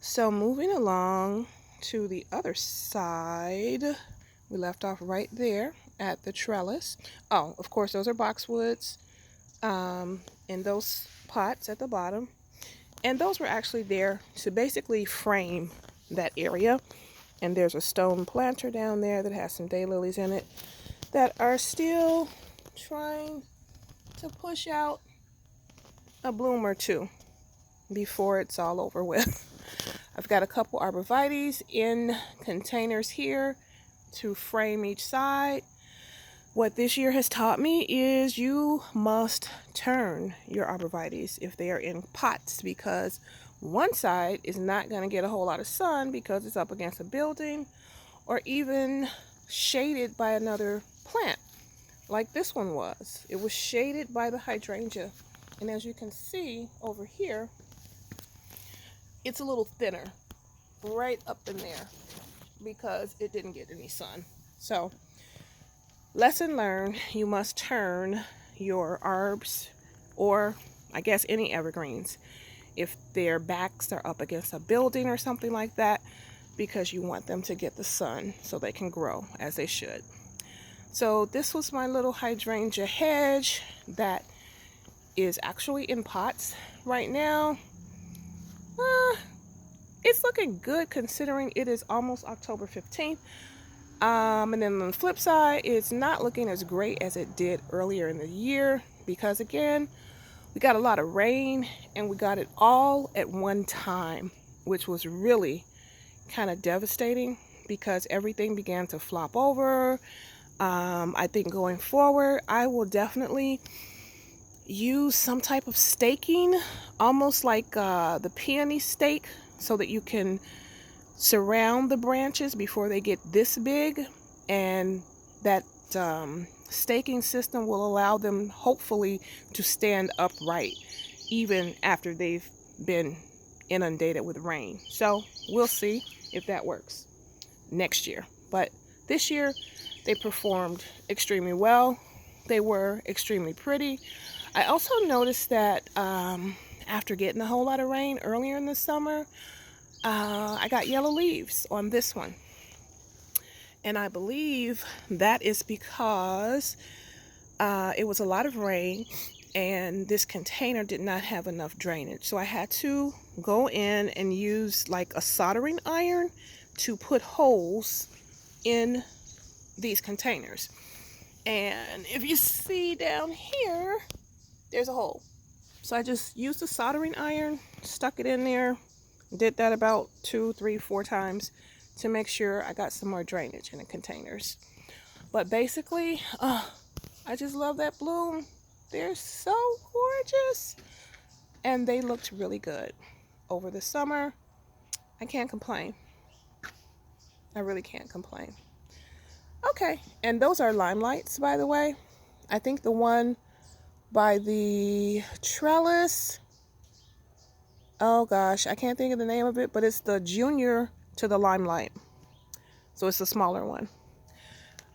So moving along to the other side, we left off right there at the trellis. Oh, of course, those are boxwoods in those pots at the bottom. And those were actually there to basically frame that area. And there's a stone planter down there that has some daylilies in it that are still trying to push out a bloom or two before it's all over with. I've got a couple arborvitaes in containers here to frame each side. What this year has taught me is you must turn your arborvitaes if they are in pots, because one side is not going to get a whole lot of sun because it's up against a building or even shaded by another plant like this one was. It was shaded by the hydrangea, and as you can see over here, it's a little thinner right up in there because it didn't get any sun. So, lesson learned, you must turn your arbs, or I guess any evergreens, if their backs are up against a building or something like that, because you want them to get the sun so they can grow as they should. So this was my little hydrangea hedge that is actually in pots right now. It's looking good considering it is almost October 15th. And then on the flip side, it's not looking as great as it did earlier in the year because, again, we got a lot of rain and we got it all at one time, which was really kind of devastating because everything began to flop over. I think going forward, I will definitely use some type of staking, almost like the peony stake, so that you can surround the branches before they get this big, and that staking system will allow them hopefully to stand upright even after they've been inundated with rain. So we'll see if that works next year, but this year they performed extremely well. They were extremely pretty. I also noticed that after getting a whole lot of rain earlier in the summer, I got yellow leaves on this one. And I believe that is because it was a lot of rain and this container did not have enough drainage. So I had to go in and use like a soldering iron to put holes in these containers. And if you see down here, there's a hole. So I just used a soldering iron, stuck it in there, did that about 2, 3, 4 times to make sure I got some more drainage in the containers. But basically, I just love that bloom. They're so gorgeous. And they looked really good over the summer. I can't complain. I really can't complain. Okay, and those are limelights, by the way. I think the one by the trellis, oh gosh, I can't think of the name of it, but it's the junior to the limelight. So it's the smaller one.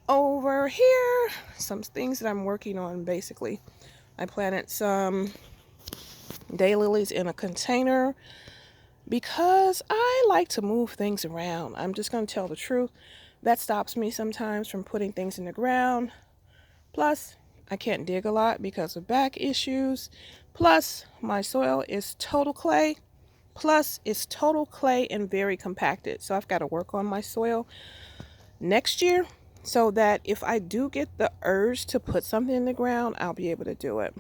Over here, some things that I'm working on basically. I planted some daylilies in a container because I like to move things around. I'm just going to tell the truth. That stops me sometimes from putting things in the ground. Plus, I can't dig a lot because of back issues. Plus, my soil is total clay. Plus, it's total clay and very compacted. So I've got to work on my soil next year so that if I do get the urge to put something in the ground, I'll be able to do it.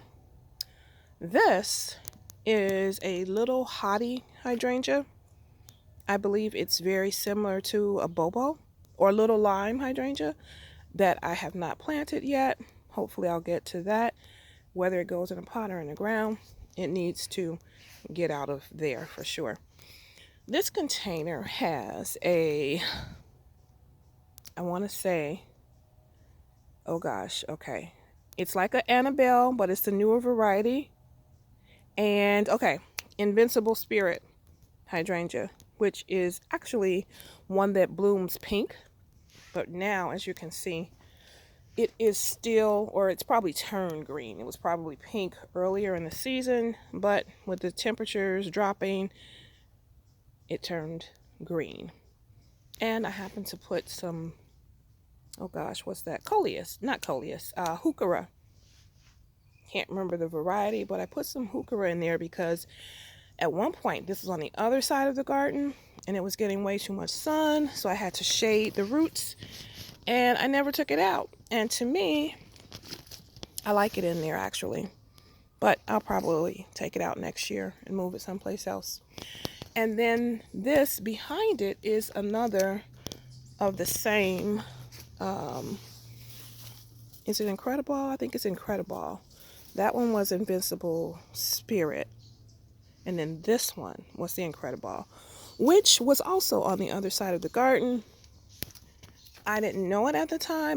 This is a little hottie hydrangea. I believe it's very similar to a bobo or little lime hydrangea that I have not planted yet. Hopefully I'll get to that. Whether it goes in a pot or in the ground, it needs to get out of there for sure. This container has a, I want to say, oh gosh, okay. It's like an Annabelle, but it's the newer variety. And okay, Invincible Spirit hydrangea, which is actually one that blooms pink. But now, as you can see, it is still, or it's probably turned green. It was probably pink earlier in the season, but with the temperatures dropping, it turned green. And I happened to put some, oh gosh, what's that? Coleus, not Coleus, Heuchera. Can't remember the variety, but I put some Heuchera in there because at one point, this was on the other side of the garden and it was getting way too much sun, so I had to shade the roots and I never took it out. And to me, I like it in there actually, but I'll probably take it out next year and move it someplace else. And then this behind it is another of the same, is it Incredible? I think it's Incredible. That one was Invincible Spirit. And then this one was the Incredible, which was also on the other side of the garden. I didn't know it at the time, but